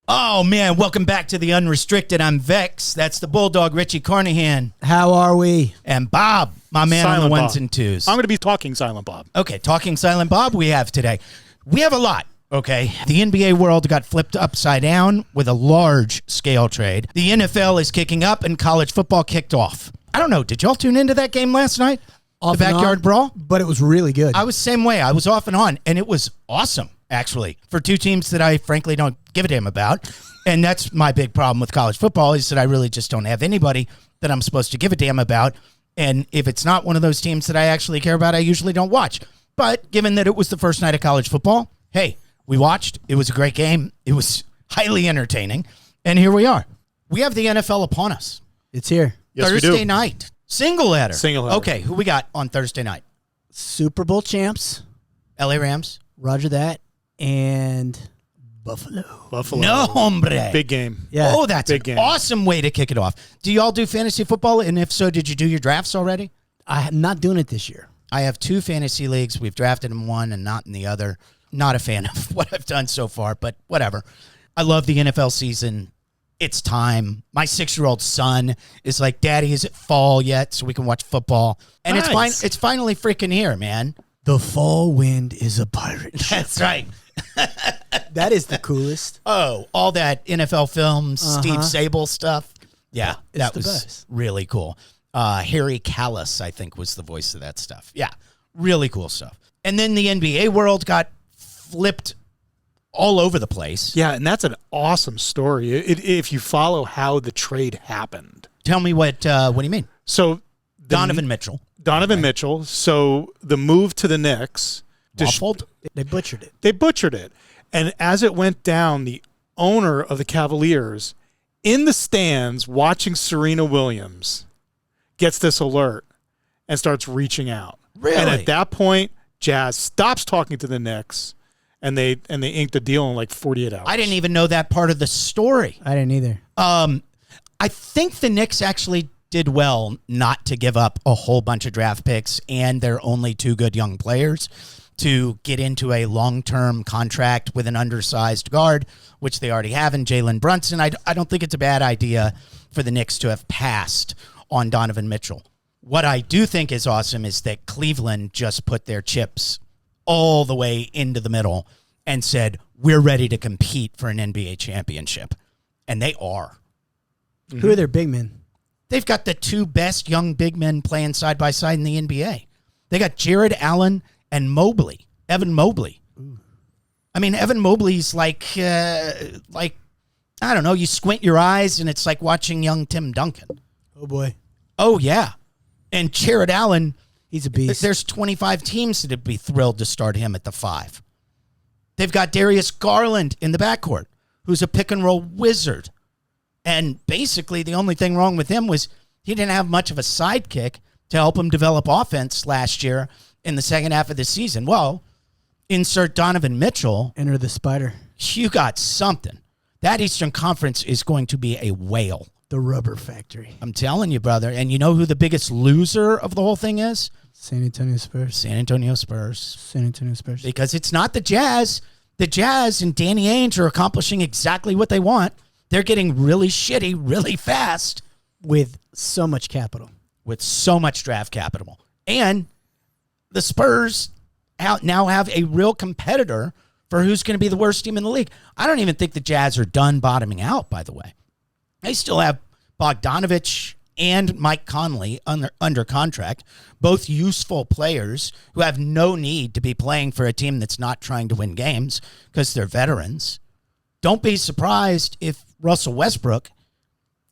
Oh, man, welcome back to the Unrestricted. I'm Vex. That's the Bulldog, Richie Carnahan. How are we? And Bob, my man Silent on the ones Bob. and twos. I'm going to be talking Silent Bob. Okay, talking Silent Bob we have today. We have a lot, okay? The NBA world got flipped upside down with a large-scale trade. The NFL is kicking up, and college football kicked off. I don't know, did y'all tune into that game last night? Off The and Backyard on, Brawl? But it was really good. I was the same way. I was off and on, and it was awesome, actually, for two teams that I frankly don't give a damn about. And that's my big problem with college football is that I really just don't have anybody that I'm supposed to give a damn about. And if it's not one of those teams that I actually care about, I usually don't watch. But given that it was the first night of college football, hey, we watched. It was a great game. It was highly entertaining. And here we are. We have the NFL upon us. It's here. Yes, we Thursday do. night. Single header. Single header. Okay, who we got on Thursday night? Super Bowl champs. LA Rams. Roger that. And Buffalo. No, hombre. Big game. Yeah. Oh, that's Big an game. awesome way to kick it off. Do y'all do fantasy football? And if so, did you do your drafts already? I'm not doing it this year. I have two fantasy leagues. We've drafted in one and not in the other. Not a fan of what I've done so far, but whatever. I love the NFL season. It's time. My 6-year-old son is like, Daddy, is it fall yet so we can watch football? And Nice. it's finally freaking here, man. The fall wind is a pirate ship. That's right. That is the coolest. Oh, all that NFL films, Steve Sable stuff. Yeah, It's that the was best. really cool. Harry Callis, I think, was the voice of that stuff. Yeah, really cool stuff. And then the NBA world got flipped all over the place. Yeah, and that's an awesome story if you follow how the trade happened. Tell me what do you mean? So Donovan Mitchell. Donovan Mitchell. So the move to the Knicks. Waffled? They butchered it. They butchered it. And as it went down, the owner of the Cavaliers in the stands watching Serena Williams gets this alert and starts reaching out. Really? And at that point, Jazz stops talking to the Knicks and they inked a deal in like 48 hours. I didn't even know that part of the story. I didn't either. I think the Knicks actually did well not to give up a whole bunch of draft picks and their only two good young players to get into a long-term contract with an undersized guard, which they already have in Jalen Brunson. I don't think it's a bad idea for the Knicks to have passed on Donovan Mitchell. What I do think is awesome is that Cleveland just put their chips all the way into the middle and said, we're ready to compete for an NBA championship. And they are. Who are their big men? They've got the two best young big men playing side by side in the NBA. They got Jared Allen and Mobley, Evan Mobley. Ooh. I mean, Evan Mobley's like, I don't know, you squint your eyes and it's like watching young Tim Duncan. Oh, boy. Oh, yeah. And Jared Allen, He's a beast. there's 25 teams that would be thrilled to start him at the 5. They've got Darius Garland in the backcourt, who's a pick-and-roll wizard. And basically the only thing wrong with him was he didn't have much of a sidekick to help him develop offense last year in the second half of the season. Well, insert Donovan Mitchell. Enter the spider. You got something. That Eastern Conference is going to be a whale. The rubber factory. I'm telling you, brother. And you know who the biggest loser of the whole thing is? San Antonio Spurs. San Antonio Spurs. San Antonio Spurs. Because it's not the Jazz. The Jazz and Danny Ainge are accomplishing exactly what they want. They're getting really shitty really fast. With so much capital. With so much draft capital. And the Spurs now have a real competitor for who's going to be the worst team in the league. I don't even think the Jazz are done bottoming out, by the way. They still have Bogdanovich and Mike Conley under contract, both useful players who have no need to be playing for a team that's not trying to win games because they're veterans. Don't be surprised if Russell Westbrook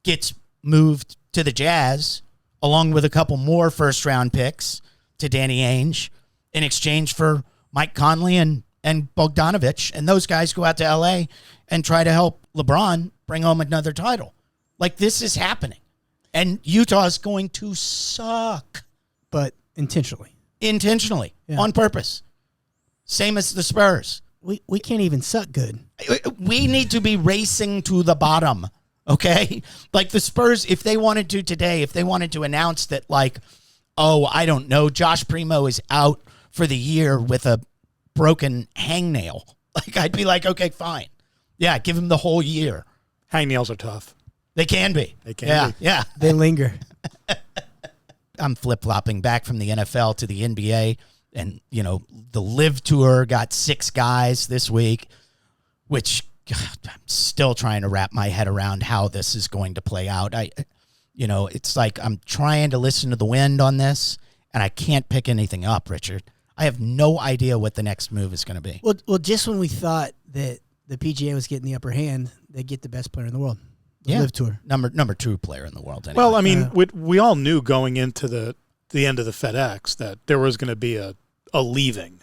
gets moved to the Jazz along with a couple more first-round picks to Danny Ainge in exchange for Mike Conley and Bogdanovich, and those guys go out to L.A. and try to help LeBron bring home another title. Like, this is happening. And Utah is going to suck. But intentionally. Intentionally. Yeah. On purpose. Same as the Spurs. We can't even suck good. We need to be racing to the bottom, okay? Like the Spurs, if they wanted to today, if they wanted to announce that, like, oh, I don't know, Josh Primo is out for the year with a broken hangnail, like, I'd be like, okay, fine. Yeah, give him the whole year. Hangnails are tough. They can be. They can yeah, be. Yeah. They linger. I'm flip-flopping back from the NFL to the NBA. And, the Live Tour got 6 guys this week, which God, I'm still trying to wrap my head around how this is going to play out. It's like I'm trying to listen to the wind on this, and I can't pick anything up, Richard. I have no idea what the next move is going to be. Well, just when we thought that the PGA was getting the upper hand, they get the best player in the world. The Live Tour. Number 2 player in the world. Anyway. Well, I mean, we all knew going into the end of the FedEx that there was going to be a leaving.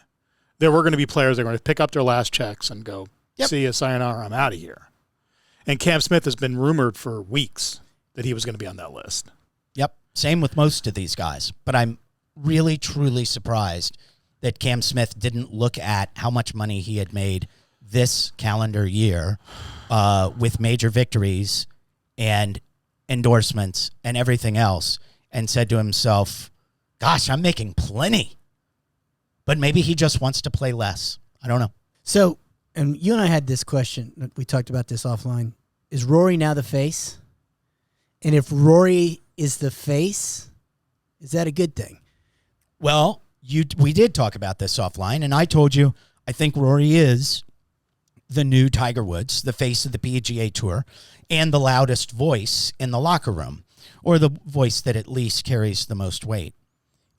There were going to be players that were going to pick up their last checks and go, see you, sayonara, I'm out of here. And Cam Smith has been rumored for weeks that he was going to be on that list. Yep. Same with most of these guys. But I'm really, truly surprised that Cam Smith didn't look at how much money he had made this calendar year with major victories and endorsements and everything else and said to himself, gosh, I'm making plenty. But maybe he just wants to play less. I don't know. So, and you and I had this question. We talked about this offline. Is Rory now the face? And if Rory is the face, is that a good thing? Well, we did talk about this offline, and I told you I think Rory is the new Tiger Woods, the face of the PGA Tour, and the loudest voice in the locker room, or the voice that at least carries the most weight.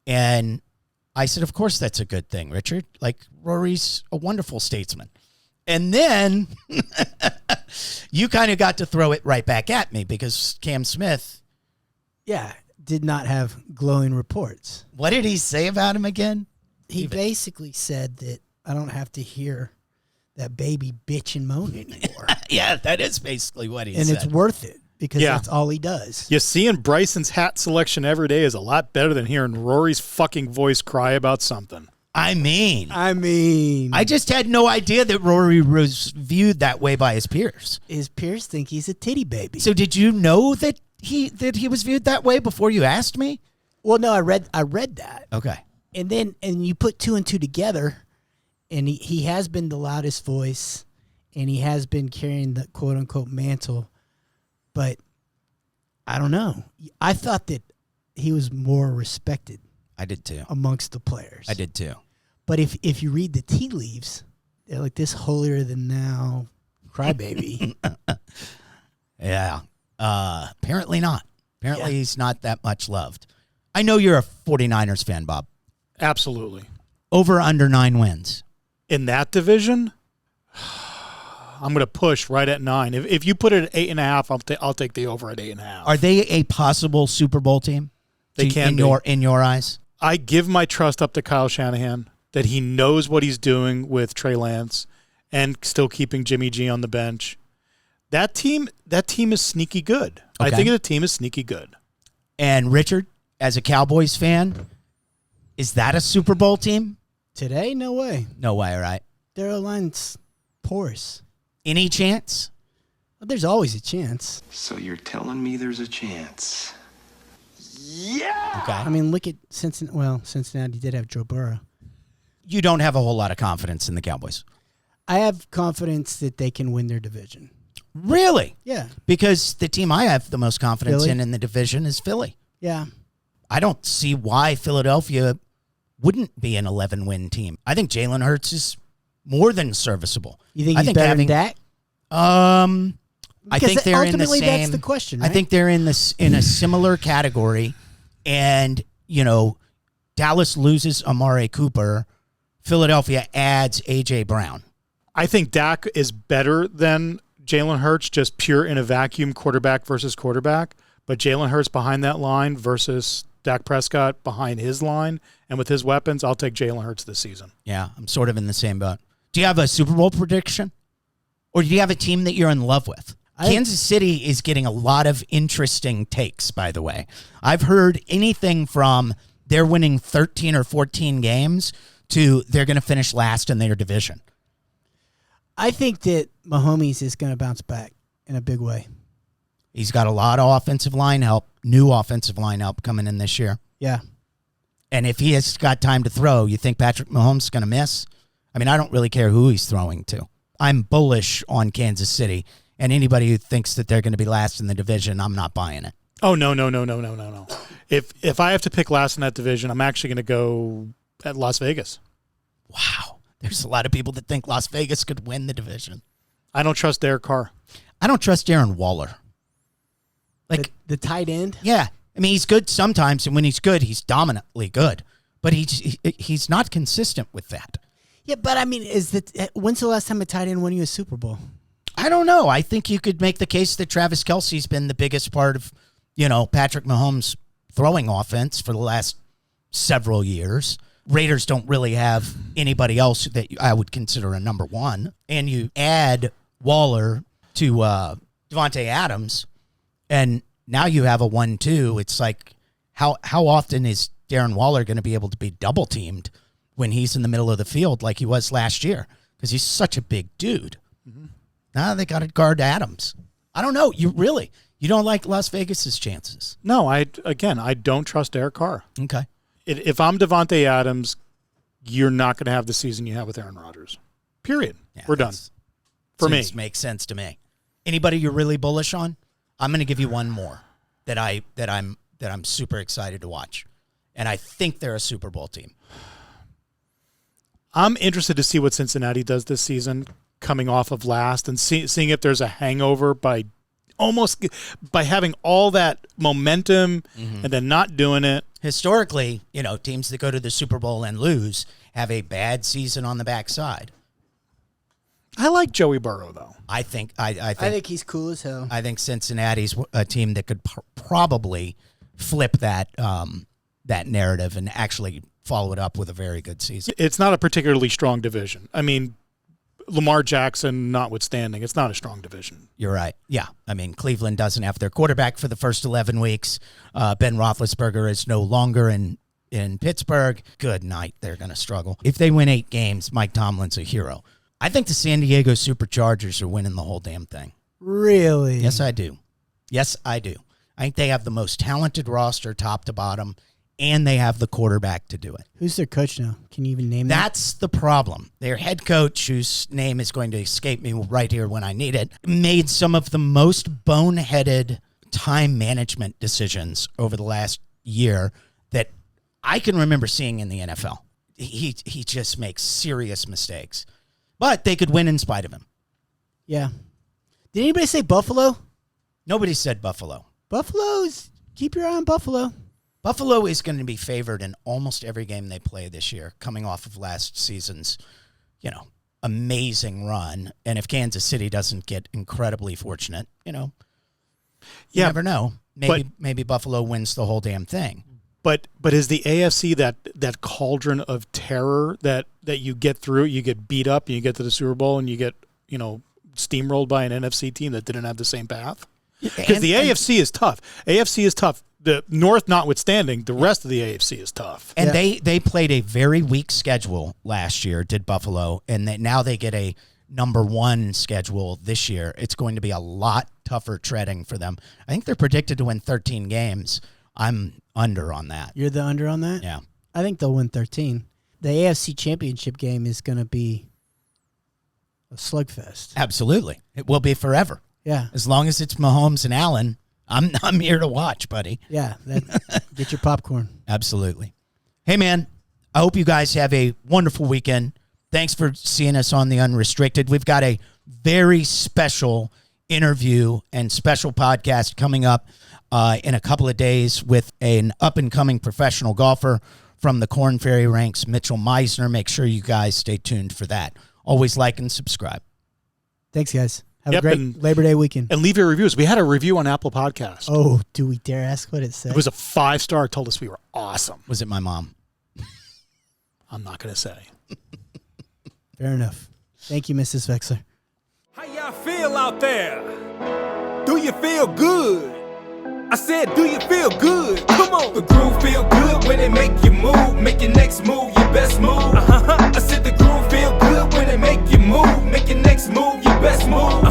And I said, of course that's a good thing, Richard. Like, Rory's a wonderful statesman. And then you kind of got to throw it right back at me because Cam Smith. Yeah, did not have glowing reports. What did he say about him again? He basically said that I don't have to hear that baby bitch and moan anymore. Yeah, that is basically what he said. And it's worth it because that's all he does. Yeah, seeing Bryson's hat selection every day is a lot better than hearing Rory's fucking voice cry about something. I mean, I just had no idea that Rory was viewed that way by his peers. His peers think he's a titty baby. So did you know that he was viewed that way before you asked me? Well, no, I read that. Okay. And you put 2 and 2 together, and he has been the loudest voice, and he has been carrying the quote unquote mantle. But I don't know. I thought that he was more respected. I did too. Amongst the players. I did too. But if you read the tea leaves, they're like this holier than thou crybaby. Yeah. Apparently not. Apparently he's not that much loved. I know you're a 49ers fan, Bob. Absolutely. Over under 9 wins. In that division, I'm going to push right at 9. If you put it at 8.5, I'll take the over at 8.5. Are they a possible Super Bowl team? They can be. In your eyes? I give my trust up to Kyle Shanahan that he knows what he's doing with Trey Lance and still keeping Jimmy G on the bench. That team is sneaky good. Okay. I think the team is sneaky good. And Richard, as a Cowboys fan, is that a Super Bowl team? Today, no way. No way, right? Their line's porous. Any chance? Well, there's always a chance. So you're telling me there's a chance? Yeah! Okay. I mean, look at Cincinnati. Well, Cincinnati did have Joe Burrow. You don't have a whole lot of confidence in the Cowboys. I have confidence that they can win their division. Really? Yeah. Because the team I have the most confidence Philly? in the division is Philly. Yeah. I don't see why Philadelphia wouldn't be an 11-win team. I think Jalen Hurts is more than serviceable. You think he's better than Dak? I think they're in the ultimately, same. that's the question, right? I think they're in a similar category, and Dallas loses Amari Cooper, Philadelphia adds AJ Brown. I think Dak is better than Jalen Hurts, just pure in a vacuum, quarterback versus quarterback. But Jalen Hurts behind that line versus Dak Prescott behind his line, and with his weapons, I'll take Jalen Hurts this season. Yeah, I'm sort of in the same boat. Do you have a Super Bowl prediction, or do you have a team that you're in love with? Kansas City is getting a lot of interesting takes, by the way. I've heard anything from they're winning 13 or 14 games to they're going to finish last in their division. I think that Mahomes is going to bounce back in a big way. He's got a lot of offensive line help, new offensive line help coming in this year. Yeah. And if he has got time to throw, you think Patrick Mahomes is going to miss? I mean, I don't really care who he's throwing to. I'm bullish on Kansas City, and anybody who thinks that they're going to be last in the division, I'm not buying it. Oh, no. If I have to pick last in that division, I'm actually going to go at Las Vegas. Wow. There's a lot of people that think Las Vegas could win the division. I don't trust Derek Carr. I don't trust Darren Waller. Like the tight end? Yeah. I mean, he's good sometimes, and when he's good, he's dominantly good. But he's not consistent with that. Yeah, but I mean, when's the last time a tight end won you a Super Bowl? I don't know. I think you could make the case that Travis Kelce's been the biggest part of, Patrick Mahomes' throwing offense for the last several years. Raiders don't really have anybody else that I would consider a number one. And you add Waller to Devontae Adams, and now you have a 1-2. It's like, how often is Darren Waller going to be able to be double teamed when he's in the middle of the field like he was last year? Because he's such a big dude. Mm-hmm. Now they got to guard Adams. I don't know. You don't like Las Vegas's chances? No, I don't trust Derek Carr. Okay. If I'm Devontae Adams, you're not going to have the season you have with Aaron Rodgers. Period. Yeah, we're done. For me, makes sense to me. Anybody you're really bullish on? I'm going to give you one more that I'm super excited to watch, and I think they're a Super Bowl team. I'm interested to see what Cincinnati does this season, coming off of last, and seeing if there's a hangover by having all that momentum and then not doing it. Historically, teams that go to the Super Bowl and lose have a bad season on the backside. I like Joey Burrow, though. I think he's cool as hell. I think Cincinnati's a team that could probably flip that narrative and actually follow it up with a very good season. It's not a particularly strong division. I mean, Lamar Jackson notwithstanding, it's not a strong division. You're right. Yeah. I mean, Cleveland doesn't have their quarterback for the first 11 weeks. Ben Roethlisberger is no longer in Pittsburgh. Good night. They're going to struggle. If they win 8 games, Mike Tomlin's a hero. I think the San Diego Superchargers are winning the whole damn thing. Really? Yes, I do. I think they have the most talented roster top to bottom, and they have the quarterback to do it. Who's their coach now? Can you even name that? That's the problem. Their head coach, whose name is going to escape me right here when I need it, made some of the most boneheaded time management decisions over the last year that I can remember seeing in the NFL. He just makes serious mistakes. But they could win in spite of him. Yeah. Did anybody say Buffalo? Nobody said Buffalo. Keep your eye on Buffalo. Buffalo is going to be favored in almost every game they play this year, coming off of last season's, amazing run. And if Kansas City doesn't get incredibly fortunate, you never know. Maybe Buffalo wins the whole damn thing. But is the AFC that cauldron of terror that you get through? You get beat up, and you get to the Super Bowl, and you get steamrolled by an NFC team that didn't have the same path. Because the AFC is tough. AFC is tough. The North notwithstanding, the rest of the AFC is tough. And they played a very weak schedule last year, did Buffalo, and now they get a number 1 schedule this year. It's going to be a lot tougher treading for them. I think they're predicted to win 13 games. I'm under on that. You're the under on that? Yeah. I think they'll win 13. The AFC Championship game is going to be a slugfest. Absolutely. It will be forever. Yeah. As long as it's Mahomes and Allen, I'm here to watch, buddy. Yeah. Get your popcorn. Absolutely. Hey, man, I hope you guys have a wonderful weekend. Thanks for seeing us on The Unrestricted. We've got a very special interview and special podcast coming up in a couple of days with an up-and-coming professional golfer from the Korn Ferry ranks, Mitcheel Meissner. Make sure you guys stay tuned for that. Always like and subscribe. Thanks, guys. Have a great Labor Day weekend. And leave your reviews. We had a review on Apple Podcasts. Oh, do we dare ask what it said? It was a 5-star. Told us we were awesome. Was it my mom? I'm not going to say. Fair enough. Thank you, Mrs. Vexler. How y'all feel out there? Do you feel good? I said, do you feel good? Come on. The groove feel good when it make you move. Make your next move your best move. I said the groove feel good when it make you move. Make your next move your best move.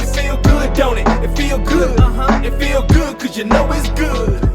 It feel good, don't it? It feel good. It feel good cause you know it's good.